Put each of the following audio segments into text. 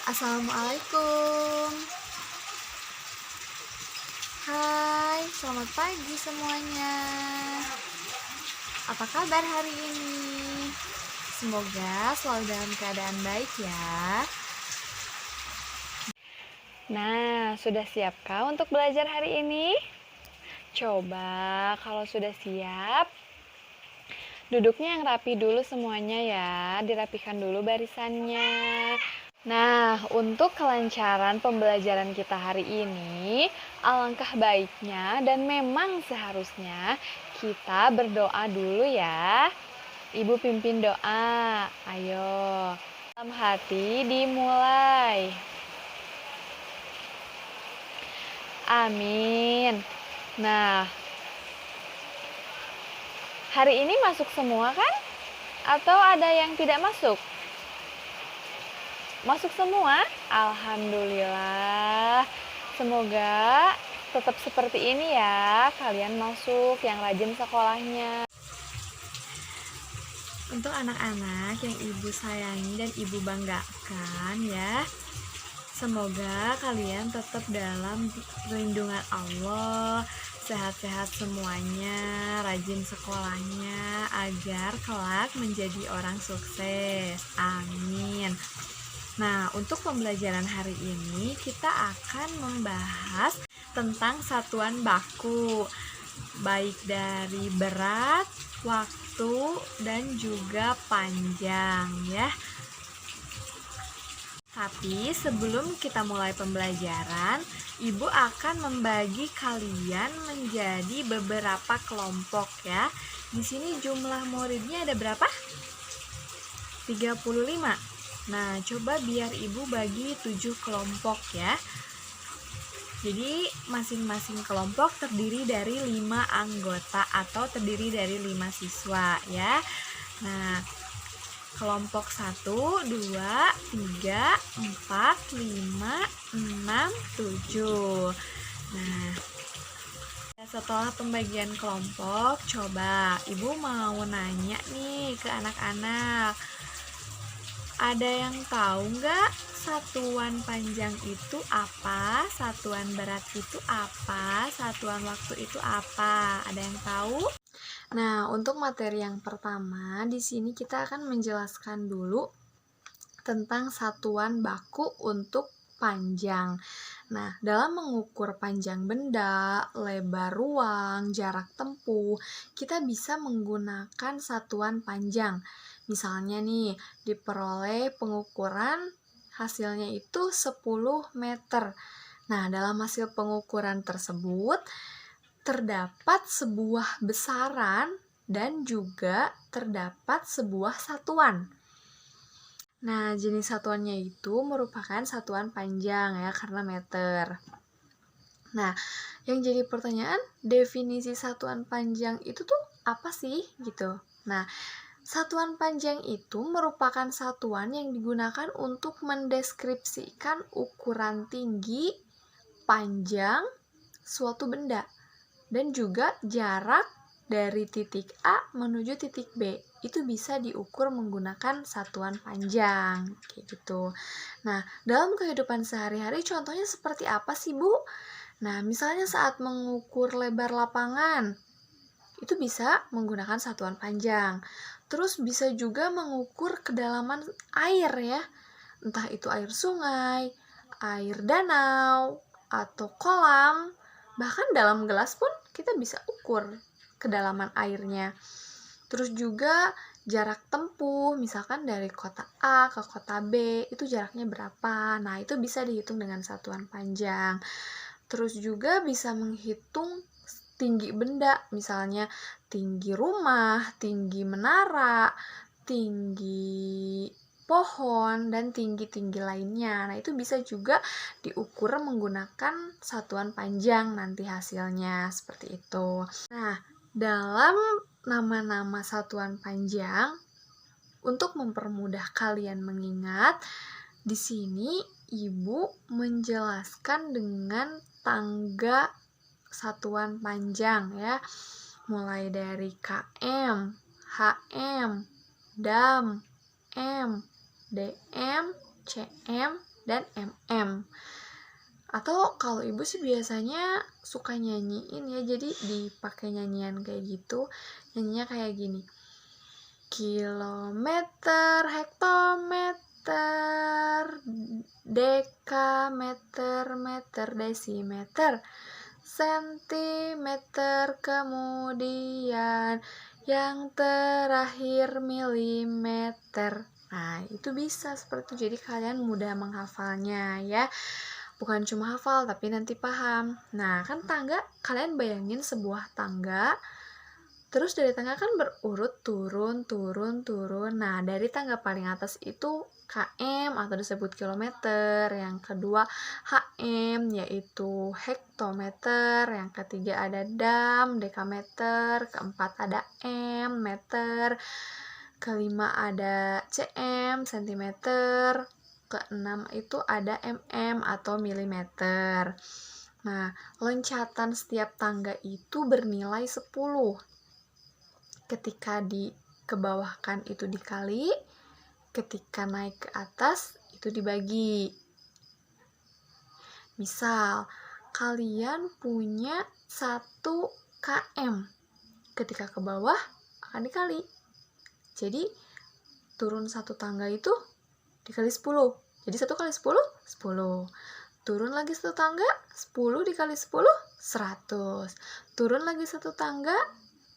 Assalamualaikum. Hai, selamat pagi semuanya. Apa kabar hari ini? Semoga selalu dalam keadaan baik ya. Nah, sudah siapkah untuk belajar hari ini? Coba kalau sudah siap, duduknya yang rapi dulu semuanya ya, dirapikan dulu barisannya. Nah, untuk kelancaran pembelajaran kita hari ini, alangkah baiknya dan memang seharusnya kita berdoa dulu ya. Ibu pimpin doa, ayo. Dalam hati dimulai. Amin. Nah, hari ini masuk semua kan? Atau ada yang tidak masuk? Masuk semua? Alhamdulillah. Semoga tetap seperti ini ya. Kalian masuk yang rajin sekolahnya. Untuk anak-anak yang ibu sayangi dan ibu banggakan ya, semoga kalian tetap dalam perlindungan Allah, sehat-sehat semuanya, rajin sekolahnya, agar kelak menjadi orang sukses. Amin. Nah, untuk pembelajaran hari ini kita akan membahas tentang satuan baku, baik dari berat, waktu, dan juga panjang ya. Tapi sebelum kita mulai pembelajaran, Ibu akan membagi kalian menjadi beberapa kelompok ya. Di sini jumlah muridnya ada berapa? 35. Nah, coba biar Ibu bagi 7 kelompok ya. Jadi masing-masing kelompok terdiri dari 5 anggota atau terdiri dari 5 siswa ya. Nah, kelompok 1, 2, 3, 4, 5, 6, 7. Nah, setelah pembagian kelompok, coba Ibu mau nanya nih ke anak-anak. Ada yang tahu nggak satuan panjang itu apa? Satuan berat itu apa? Satuan waktu itu apa? Ada yang tahu? Nah, untuk materi yang pertama, di sini kita akan menjelaskan dulu tentang satuan baku untuk panjang. Nah, dalam mengukur panjang benda, lebar ruang, jarak tempuh, kita bisa menggunakan satuan panjang. Misalnya nih, diperoleh pengukuran hasilnya itu 10 meter. Nah, dalam hasil pengukuran tersebut, terdapat sebuah besaran dan juga terdapat sebuah satuan. Nah, jenis satuannya itu merupakan satuan panjang ya, karena meter. Nah, yang jadi pertanyaan, definisi satuan panjang itu tuh apa sih gitu? Nah, satuan panjang itu merupakan satuan yang digunakan untuk mendeskripsikan ukuran tinggi, panjang suatu benda, dan juga jarak dari titik A menuju titik B. Itu bisa diukur menggunakan satuan panjang, kayak gitu. Nah, dalam kehidupan sehari-hari contohnya seperti apa sih, Bu? Nah, misalnya saat mengukur lebar lapangan, itu bisa menggunakan satuan panjang. Terus bisa juga mengukur kedalaman air ya, entah itu air sungai, air danau, atau kolam, bahkan dalam gelas pun kita bisa ukur kedalaman airnya. Terus juga jarak tempuh, misalkan dari kota A ke kota B, itu jaraknya berapa. Nah, itu bisa dihitung dengan satuan panjang. Terus juga bisa menghitung tinggi benda, misalnya tinggi rumah, tinggi menara, tinggi pohon, dan tinggi-tinggi lainnya. Nah, itu bisa juga diukur menggunakan satuan panjang nanti hasilnya, seperti itu. Nah, dalam nama-nama satuan panjang, untuk mempermudah kalian mengingat, di sini Ibu menjelaskan dengan tangga satuan panjang ya, mulai dari km, hm, dam, m, dm, cm, dan mm. Atau kalau ibu sih biasanya suka nyanyiin ya, jadi dipakai nyanyian kayak gitu. Nyanyinya kayak gini. Kilometer, hektometer, dekameter, meter, desimeter, sentimeter, kemudian yang terakhir milimeter. Nah, itu bisa seperti itu. Jadi kalian mudah menghafalnya ya. Bukan cuma hafal, tapi nanti paham. Nah, kan tangga, kalian bayangin sebuah tangga, terus dari tangga kan berurut turun, turun, turun. Nah, dari tangga paling atas itu km atau disebut kilometer. Yang kedua hm, yaitu hektometer. Yang ketiga ada dam, dekameter. Keempat ada m, meter. Kelima ada cm, sentimeter. Keenam itu ada mm atau milimeter. Nah, loncatan setiap tangga itu bernilai 10. Ketika dikebawahkan itu dikali, ketika naik ke atas itu dibagi. Misal, kalian punya 1 km. Ketika ke bawah akan dikali. Jadi, turun 1 tangga itu dikali 10. Jadi 1 kali 10, 10. Turun lagi 1 tangga, 10 dikali 10, 100. Turun lagi 1 tangga,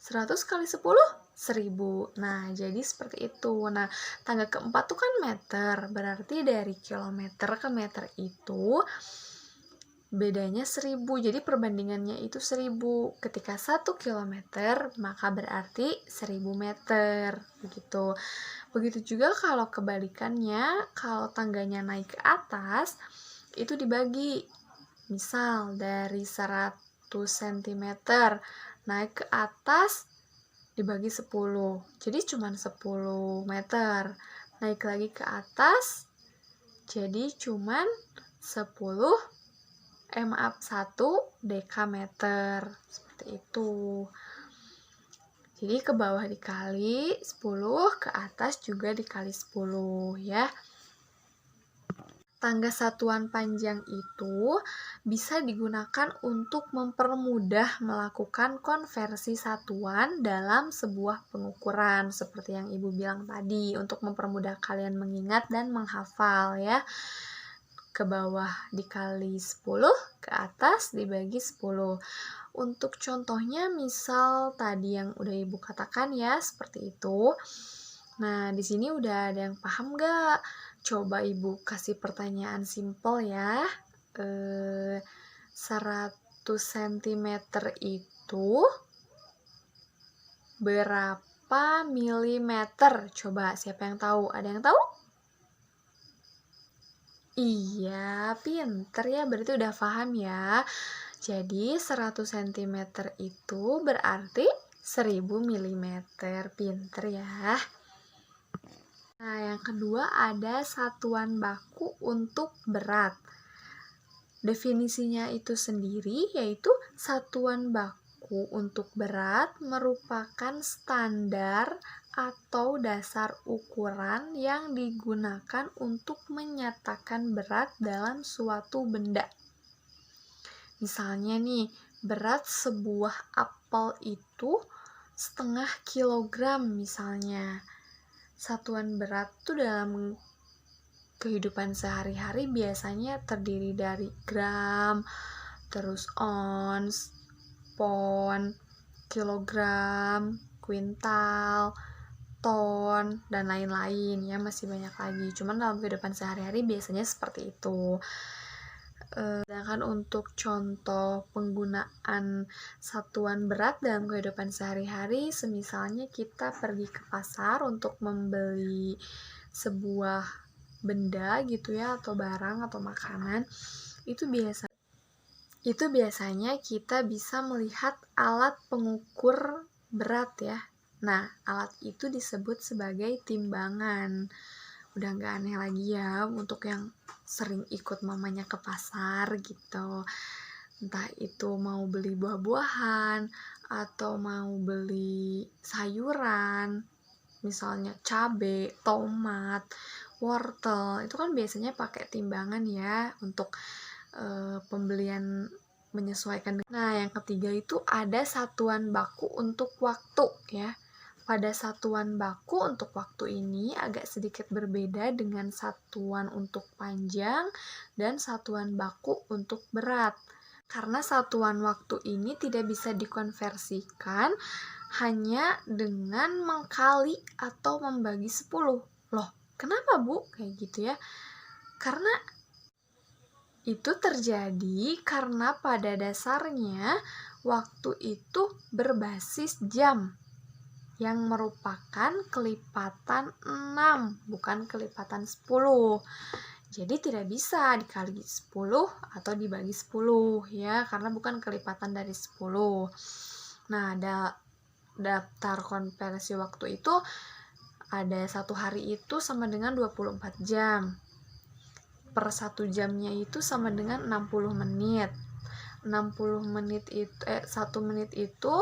100 kali 10, 1000. Nah, jadi seperti itu. Nah, tangga keempat tuh kan meter. Berarti dari kilometer ke meter itu bedanya 1000. Jadi perbandingannya itu 1000. Ketika 1 kilometer, maka berarti 1000 meter. Begitu. Begitu juga kalau kebalikannya, kalau tangganya naik ke atas, itu dibagi. Misal dari 100 cm naik ke atas dibagi 10. Jadi cuma 10 meter. Naik lagi ke atas jadi cuma 10 1 dekameter. Seperti itu. Jadi ke bawah dikali 10, ke atas juga dikali 10 ya. Tangga satuan panjang itu bisa digunakan untuk mempermudah melakukan konversi satuan dalam sebuah pengukuran. Seperti yang Ibu bilang tadi, untuk mempermudah kalian mengingat dan menghafal ya. Ke bawah dikali 10, ke atas dibagi 10. Untuk contohnya misal tadi yang udah Ibu katakan ya, seperti itu. Nah, di sini udah ada yang paham gak? Coba Ibu kasih pertanyaan simpel ya. 100 cm itu berapa milimeter? Coba siapa yang tahu? Ada yang tahu? Iya, pinter ya, berarti udah paham ya. Jadi 100 cm itu berarti 1000 mm. Pinter ya. Nah, yang kedua ada satuan baku untuk berat. Definisinya itu sendiri yaitu satuan baku untuk berat merupakan standar atau dasar ukuran yang digunakan untuk menyatakan berat dalam suatu benda. Misalnya nih, berat sebuah apel itu 0,5 kilogram misalnya. Satuan berat tuh dalam kehidupan sehari-hari biasanya terdiri dari gram, terus ons, pon, kilogram, kuintal, ton, dan lain-lain ya, masih banyak lagi. Cuman dalam kehidupan sehari-hari biasanya seperti itu. Sedangkan untuk contoh penggunaan satuan berat dalam kehidupan sehari-hari, semisalnya kita pergi ke pasar untuk membeli sebuah benda gitu ya, atau barang atau makanan, itu biasanya kita bisa melihat alat pengukur berat ya. Nah, alat itu disebut sebagai timbangan. Udah nggak aneh lagi ya untuk yang sering ikut mamanya ke pasar gitu. Entah itu mau beli buah-buahan atau mau beli sayuran, misalnya cabai, tomat, wortel. Itu kan biasanya pakai timbangan ya untuk pembelian menyesuaikan. Nah, yang ketiga itu ada satuan baku untuk waktu ya. Pada satuan baku untuk waktu ini agak sedikit berbeda dengan satuan untuk panjang dan satuan baku untuk berat. Karena satuan waktu ini tidak bisa dikonversikan hanya dengan mengkali atau membagi 10. Loh, kenapa Bu? Kayak gitu ya. Karena itu terjadi karena pada dasarnya waktu itu berbasis jam yang merupakan kelipatan 6, bukan kelipatan 10. Jadi tidak bisa dikali 10 atau dibagi 10 ya, karena bukan kelipatan dari 10. Nah, daftar konversi waktu itu ada 1 hari itu sama dengan 24 jam. Per 1 jamnya itu sama dengan 60 menit. 60 menit itu 1 menit itu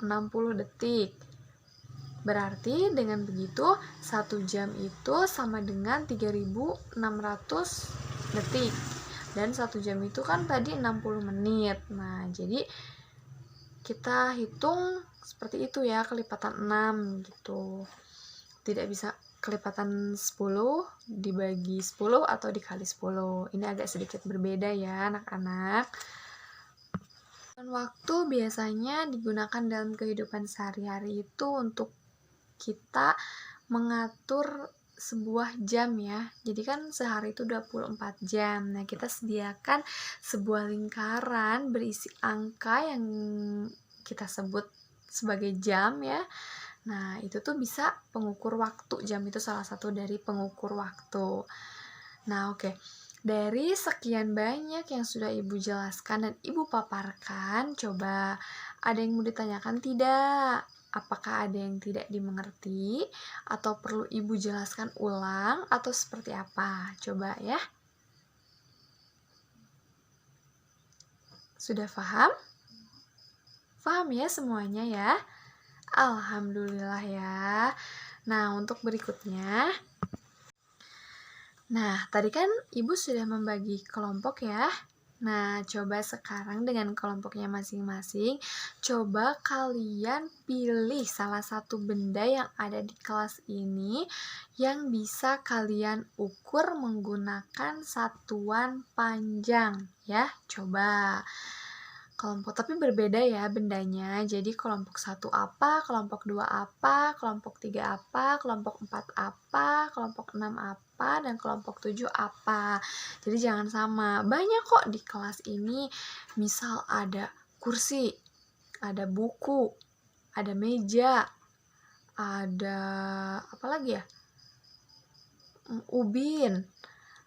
60 detik. Berarti dengan begitu 1 jam itu sama dengan 3600 detik. Dan 1 jam itu kan tadi 60 menit. Nah, jadi kita hitung seperti itu ya, kelipatan 6 gitu. Tidak bisa kelipatan 10 dibagi 10 atau dikali 10. Ini agak sedikit berbeda ya anak-anak. Dan waktu biasanya digunakan dalam kehidupan sehari-hari itu untuk kita mengatur sebuah jam ya. Jadi kan sehari itu 24 jam. Nah, kita sediakan sebuah lingkaran berisi angka yang kita sebut sebagai jam ya. Nah, itu tuh bisa pengukur waktu. Jam itu salah satu dari pengukur waktu. Nah, oke. Dari sekian banyak yang sudah Ibu jelaskan dan Ibu paparkan, coba ada yang mau ditanyakan tidak? Apakah ada yang tidak dimengerti? Atau perlu Ibu jelaskan ulang? Atau seperti apa? Coba ya. Sudah paham? Paham ya semuanya ya? Alhamdulillah ya. Nah, untuk berikutnya. Nah, tadi kan Ibu sudah membagi kelompok ya. Nah, coba sekarang dengan kelompoknya masing-masing, coba kalian pilih salah satu benda yang ada di kelas ini yang bisa kalian ukur menggunakan satuan panjang ya. Coba. Kelompok tapi berbeda ya bendanya. Jadi kelompok 1 apa, kelompok 2 apa, kelompok 3 apa, kelompok 4 apa, kelompok 6 apa, dan kelompok 7 apa. Jadi jangan sama. Banyak kok di kelas ini. Misal ada kursi, ada buku, ada meja, ada apa lagi ya? Ubin,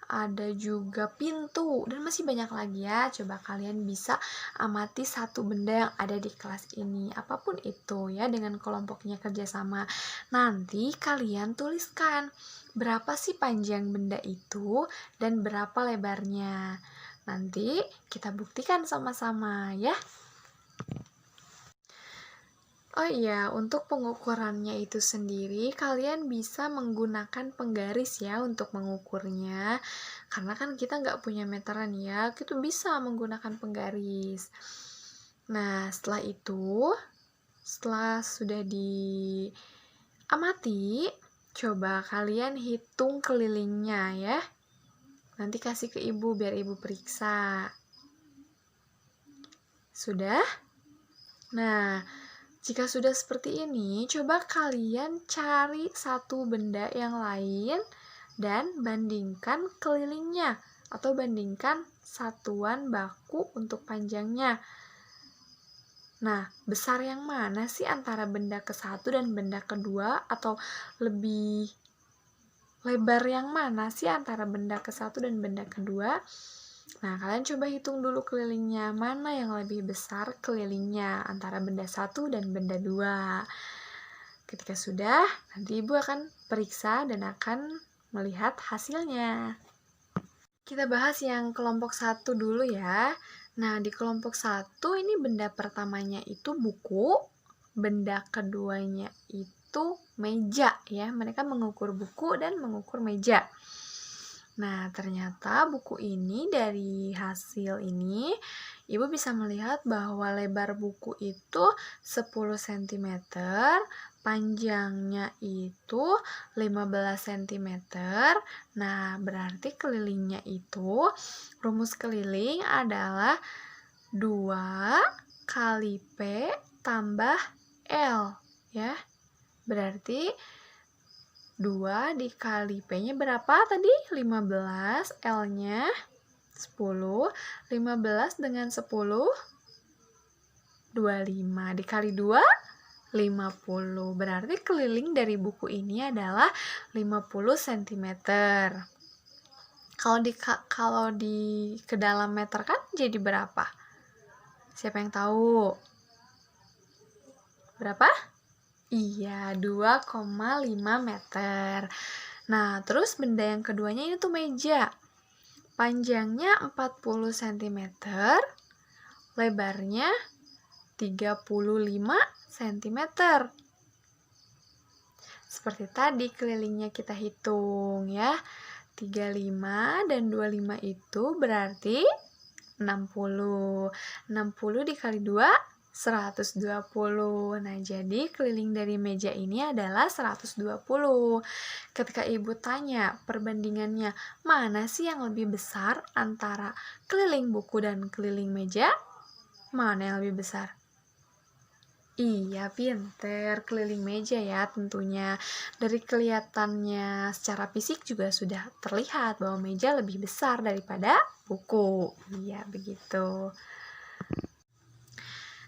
ada juga pintu, dan masih banyak lagi ya. Coba kalian bisa amati satu benda yang ada di kelas ini, apapun itu ya, dengan kelompoknya kerjasama. Nanti kalian tuliskan berapa sih panjang benda itu dan berapa lebarnya. Nanti kita buktikan sama-sama ya. Oh iya, untuk pengukurannya itu sendiri, kalian bisa menggunakan penggaris ya untuk mengukurnya. Karena kan kita nggak punya meteran ya, kita bisa menggunakan penggaris. Nah, setelah itu, setelah sudah diamati, coba kalian hitung kelilingnya ya. Nanti kasih ke Ibu biar Ibu periksa. Sudah? Nah, jika sudah seperti ini, coba kalian cari satu benda yang lain dan bandingkan kelilingnya atau bandingkan satuan baku untuk panjangnya. Nah, besar yang mana sih antara benda ke-1 dan benda kedua, atau lebih lebar yang mana sih antara benda ke-1 dan benda kedua? Nah, kalian coba hitung dulu kelilingnya, mana yang lebih besar kelilingnya antara benda 1 dan benda 2. Ketika sudah, nanti Ibu akan periksa dan akan melihat hasilnya. Kita bahas yang kelompok 1 dulu ya. Nah, di kelompok 1 ini benda pertamanya itu buku, benda keduanya itu yaitu meja ya. Mereka mengukur buku dan mengukur meja. Nah, ternyata buku ini dari hasil ini Ibu bisa melihat bahwa lebar buku itu 10 cm, panjangnya itu 15 cm. Nah, berarti kelilingnya itu, rumus keliling adalah 2 kali P tambah L ya. Berarti 2 dikali P-nya berapa tadi? 15, L-nya 10, 15 dengan 10, 25, dikali 2, 50. Berarti keliling dari buku ini adalah 50 cm. Kalau di ke dalam meter kan jadi berapa? Siapa yang tahu? Berapa? Iya, 2,5 meter. Nah, terus benda yang keduanya ini tuh meja. Panjangnya 40 cm, lebarnya 35 cm. Seperti tadi kelilingnya kita hitung ya. 35 dan 25 itu berarti 60. 60 dikali 2, 120. Nah, jadi keliling dari meja ini adalah 120. Ketika Ibu tanya perbandingannya, mana sih yang lebih besar antara keliling buku dan keliling meja? Mana yang lebih besar? Iya, pinter. Keliling meja ya tentunya. Dari kelihatannya secara fisik juga sudah terlihat bahwa meja lebih besar daripada buku. Iya, begitu.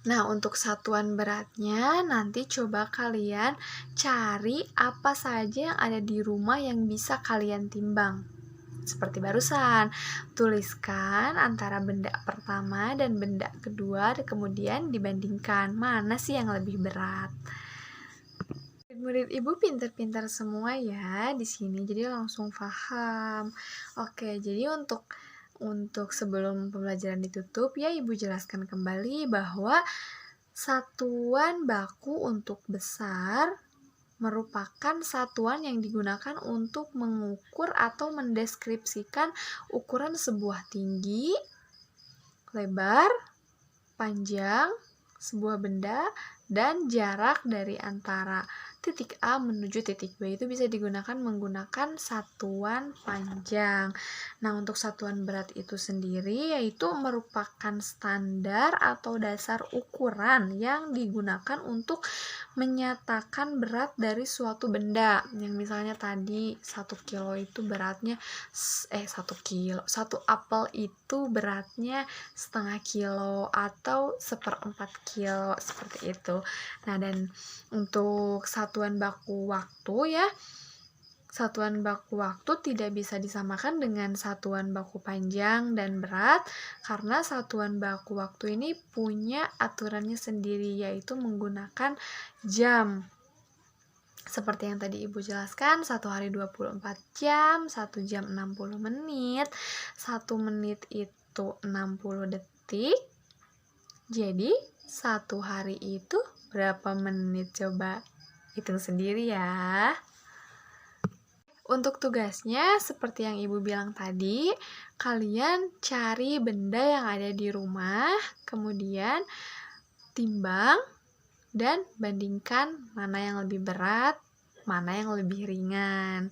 Nah, untuk satuan beratnya nanti coba kalian cari apa saja yang ada di rumah yang bisa kalian timbang. Seperti barusan, tuliskan antara benda pertama dan benda kedua, kemudian dibandingkan mana sih yang lebih berat. Murid Ibu pintar-pintar semua ya di sini, jadi langsung paham. Oke, jadi untuk sebelum pembelajaran ditutup ya, Ibu jelaskan kembali bahwa satuan baku untuk besar merupakan satuan yang digunakan untuk mengukur atau mendeskripsikan ukuran sebuah tinggi, lebar, panjang sebuah benda, dan jarak dari antara titik A menuju titik B itu bisa digunakan menggunakan satuan panjang. Nah, untuk satuan berat itu sendiri yaitu merupakan standar atau dasar ukuran yang digunakan untuk menyatakan berat dari suatu benda. Yang misalnya tadi 1 kilo itu beratnya 1 kilo. 1 apel itu beratnya setengah kilo atau 1/4 kilo, seperti itu. Nah, dan untuk satuan baku waktu ya, satuan baku waktu tidak bisa disamakan dengan satuan baku panjang dan berat karena satuan baku waktu ini punya aturannya sendiri, yaitu menggunakan jam. Seperti yang tadi Ibu jelaskan, 1 hari 24 jam, 1 jam 60 menit, 1 menit itu 60 detik. Jadi, 1 hari itu berapa menit? Coba hitung sendiri ya. Untuk tugasnya, seperti yang Ibu bilang tadi, kalian cari benda yang ada di rumah, kemudian timbang dan bandingkan mana yang lebih berat, mana yang lebih ringan.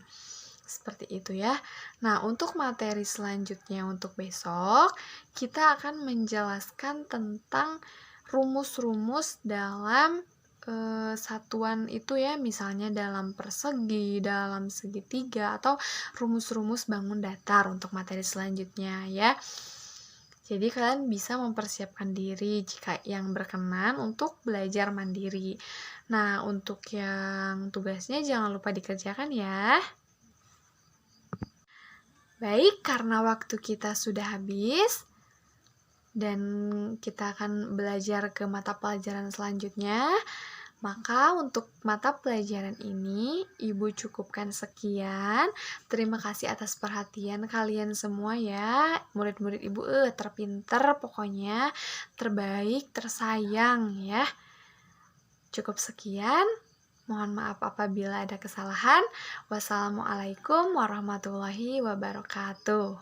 Seperti itu ya. Nah, untuk materi selanjutnya untuk besok, kita akan menjelaskan tentang rumus-rumus dalam satuan itu ya, misalnya dalam persegi, dalam segitiga, atau rumus-rumus bangun datar untuk materi selanjutnya ya. Jadi kalian bisa mempersiapkan diri jika yang berkenan untuk belajar mandiri. Nah, untuk yang tugasnya jangan lupa dikerjakan ya. Baik, karena waktu kita sudah habis dan kita akan belajar ke mata pelajaran selanjutnya, maka untuk mata pelajaran ini Ibu cukupkan sekian. Terima kasih atas perhatian kalian semua ya. Murid-murid Ibu terpinter pokoknya, terbaik, tersayang ya. Cukup sekian. Mohon maaf apabila ada kesalahan. Wassalamualaikum warahmatullahi wabarakatuh.